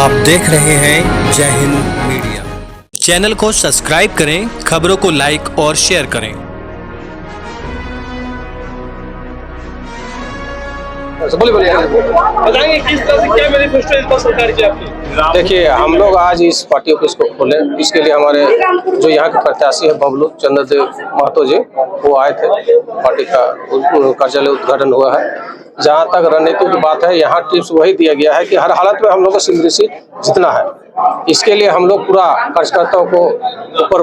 आप देख रहे हैं जय हिंद मीडिया। चैनल को सब्सक्राइब करें, खबरों को लाइक और शेयर करें। बताएंगे किस तरह से क्या मैनिफेस्टो इस बार सरकार की आपकी? देखिए, हम लोग आज इस पार्टी ऑफिस को खोले, इसके लिए हमारे जो यहाँ के प्रत्याशी है बबलू चंद्रदेव महतो जी, वो आए थे। पार्टी का कार्यालय उद्घाटन हुआ है। जहाँ तक रणनीति की बात है, यहाँ टिप्स वही दिया गया है कि हर हालत में हम लोग को सिंदरी सीट जीतना है। इसके लिए हम लोग पूरा कार्यकर्ताओं को ऊपर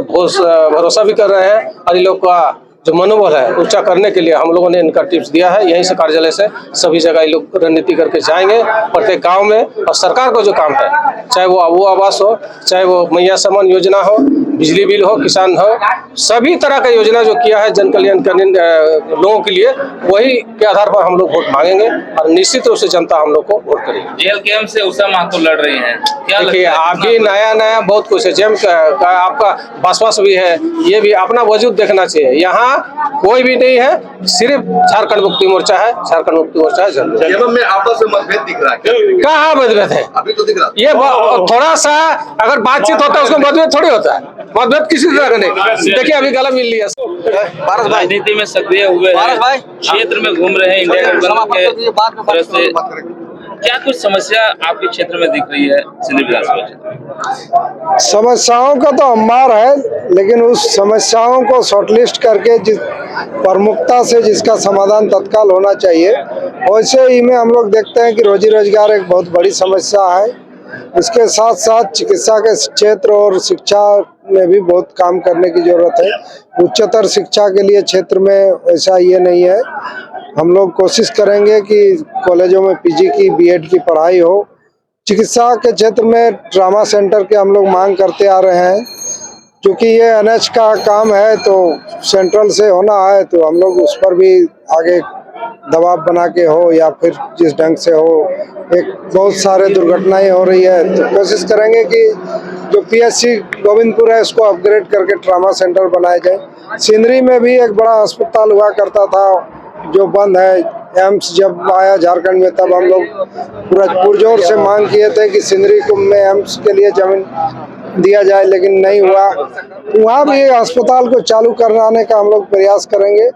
भरोसा भी कर रहे हैं और इन लोग का जो मनोबल है ऊंचा करने के लिए हम लोगों ने इनका टिप्स दिया है। यहीं से कार्यालय से सभी जगह ये लोग रणनीति करके जाएंगे प्रत्येक गांव में, और सरकार का जो काम है, चाहे वो आवास हो, चाहे वो मैया सम्मान योजना हो, बिजली बिल हो, किसान हो, सभी तरह का योजना जो किया है जन कल्याण करने लोगों के लिए, वही के आधार पर हम लोग वोट मांगेंगे और निश्चित रूप से जनता हम लोग को वोट करेगी। जेल कैंप से उषा महतो लड़ रही हैं, क्या देखिए अभी नया बहुत कुछ है। जेम का आपका बसवास भी है, ये भी अपना वजूद देखना चाहिए। यहाँ कोई भी नहीं है, सिर्फ झारखंड मुक्ति मोर्चा है। झारखंड मुक्ति मोर्चा है। जेम में आपस में मतभेद दिख रहा है, कहाँ मतभेद है? अभी तो दिख रहा ये थोड़ा सा अगर बातचीत होता है उसको मतभेद थोड़ी होता है। मतभेद किसी तरह का नहीं। देखिए अभी गला मिल लिया। राजनीति में सक्रिय हुए हैं, क्षेत्र में घूम रहे हैं, इंडिया के से क्या कुछ समस्या आपके क्षेत्र में दिख रही है? सिंधी विधानसभा क्षेत्र समस्याओं का तो अंबार है, लेकिन उस समस्याओं को शॉर्टलिस्ट करके जिस प्रमुखता से जिसका समाधान तत्काल होना चाहिए, वैसे ही में हम लोग देखते हैं कि रोजी रोजगार एक बहुत बड़ी समस्या है। इसके साथ साथ चिकित्सा के क्षेत्र और शिक्षा में भी बहुत काम करने की जरूरत है। उच्चतर शिक्षा के लिए क्षेत्र में ऐसा ये नहीं है। हम लोग कोशिश करेंगे कि कॉलेजों में पीजी की बीएड की पढ़ाई हो। चिकित्सा के क्षेत्र में ट्रामा सेंटर के हम लोग मांग करते आ रहे हैं। क्योंकि ये एनएच का काम है तो सेंट्रल से होना है, तो हम लोग उस पर भी आगे दबाव बना के हो या फिर जिस ढंग से हो। एक बहुत सारे दुर्घटनाएं हो रही है, तो कोशिश करेंगे कि जो पीएचसी गोविंदपुर है उसको अपग्रेड करके ट्रामा सेंटर बनाया जाए। सिंदरी में भी एक बड़ा अस्पताल हुआ करता था जो बंद है। एम्स जब आया झारखंड में तब हम लोग पूरा पुरजोर से मांग किए थे कि सिंदरी में एम्स के लिए जमीन दिया जाए, लेकिन नहीं हुआ। वहाँ भी अस्पताल को चालू कराने का हम लोग प्रयास करेंगे।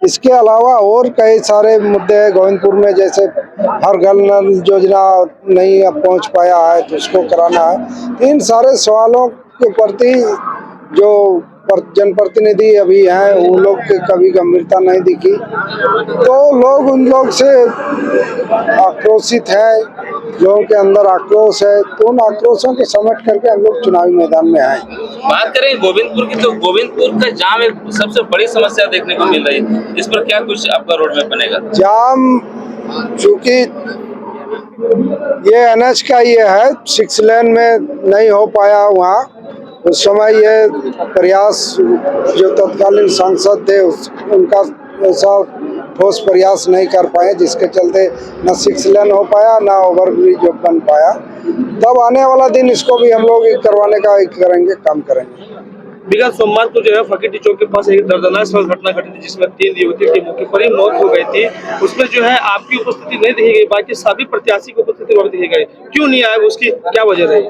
इसके अलावा और कई सारे मुद्दे हैं गोविंदपुर में, जैसे हर घर नल योजना नहीं अब पहुँच पाया है तो उसको कराना है। इन सारे सवालों के प्रति जो जनप्रतिनिधि अभी हैं उन लोग के कभी गंभीरता नहीं दिखी, तो लोग उन लोग से आक्रोशित हैं। लोगों के अंदर आक्रोश है, तो उन आक्रोशों को समेट करके हम लोग चुनावी मैदान में आए। बात करें गोविंदपुर की, तो गोविंदपुर का जाम एक सबसे बड़ी समस्या देखने को मिल रही है। इस पर क्या कुछ आपका रोड मैप बनेगा? जाम चूंकि ये एनएच का ये है, 6 लेन में नहीं हो पाया वहाँ उस समय। ये प्रयास जो तत्कालीन सांसद थे उनका ऐसा ठोस प्रयास नहीं कर पाए, जिसके चलते न 6 लेन हो पाया ना ओवरब्रिज बन पाया। तब आने वाला दिन इसको भी हम लोग करवाने का करेंगे, काम करेंगे। विगत सोमवार को जो है फकीटी चौक के पास एक दर्दनाक सड़क घटना घटी थी जिसमें 3 युवतियों की मौके पर ही मौत हो गई थी। उसमें जो है आपकी उपस्थिति नहीं देखी गई, बाकी सभी प्रत्याशी की उपस्थिति वहाँ देखी गई। क्यों नहीं आए, उसकी क्या वजह रही?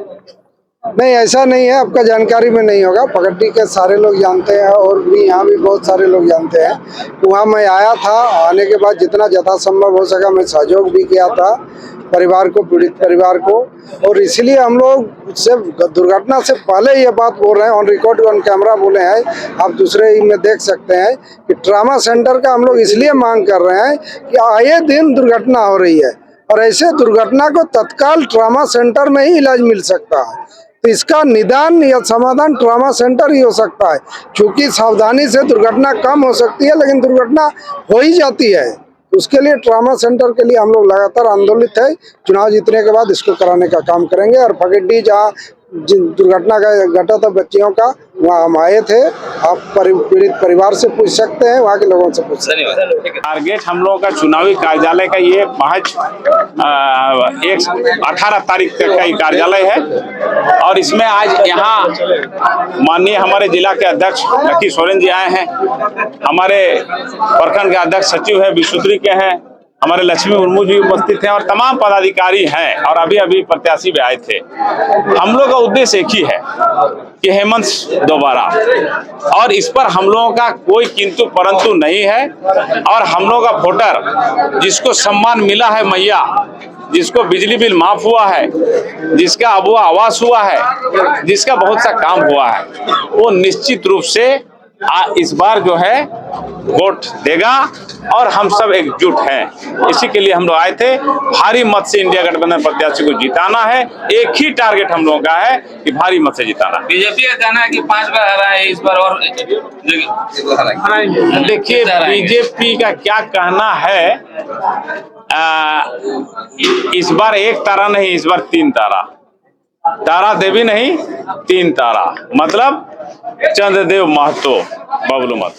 नहीं, ऐसा नहीं है, आपका जानकारी में नहीं होगा। पगड्डी के सारे लोग जानते हैं और भी यहाँ भी बहुत सारे लोग जानते हैं। वहाँ मैं आया था, आने के बाद जितना यथासंभव हो सका मैं सहयोग भी किया था परिवार को, पीड़ित परिवार को। और इसलिए हम लोग से दुर्घटना से पहले ये बात बोल रहे हैं, ऑन रिकॉर्ड ऑन कैमरा बोले हैं, आप दूसरे में देख सकते हैं कि ट्रामा सेंटर का हम लोग इसलिए मांग कर रहे हैं कि आए दिन दुर्घटना हो रही है और ऐसे दुर्घटना को तत्काल ट्रामा सेंटर में ही इलाज मिल सकता है। तो इसका निदान या समाधान ट्रामा सेंटर ही हो सकता है। क्योंकि सावधानी से दुर्घटना कम हो सकती है, लेकिन दुर्घटना हो ही जाती है। उसके लिए ट्रामा सेंटर के लिए हम लोग लगातार आंदोलित है। चुनाव जीतने के बाद इसको कराने का काम करेंगे। और फगड्डी जहाँ दुर्घटना का घटा था बच्चियों का, वहाँ हम आए थे। आप पीड़ित परिवार से पूछ सकते हैं, वहाँ के लोगों से पूछ सकते हैं। टारगेट हम लोगों का चुनावी कार्यालय का ये महज 18 तारीख तक का ये कार्यालय है। और इसमें आज यहाँ माननीय हमारे जिला के अध्यक्ष लकी सोरेन जी आए हैं, हमारे प्रखंड के अध्यक्ष सचिव है विशुद्री के हैं, हमारे लक्ष्मी मुर्मू जी उपस्थित हैं और तमाम पदाधिकारी हैं और अभी अभी प्रत्याशी भी आए थे। हम लोग का उद्देश्य एक ही है कि हेमंत दोबारा, और इस पर हम लोगों का कोई किंतु परंतु नहीं है। और हम लोग का वोटर जिसको सम्मान मिला है मैया, जिसको बिजली बिल माफ हुआ है, जिसका अबुआ आवास हुआ है, जिसका बहुत सा काम हुआ है, वो निश्चित रूप से इस बार जो है वोट देगा और हम सब एकजुट हैं। इसी के लिए हम लोग आए थे। भारी मत से इंडिया गठबंधन प्रत्याशी को जिताना है। एक ही टारगेट हम लोगों का है कि भारी मत से जिताना। बीजेपी का कहना है कि 5 बार हरा है, इस बार और देखिए बीजेपी का क्या कहना है, इस बार 1 तारा नहीं, इस बार 3 तारा। तारा देवी नहीं, 3 तारा, मतलब चंद्रदेव महतो, बबलू मत।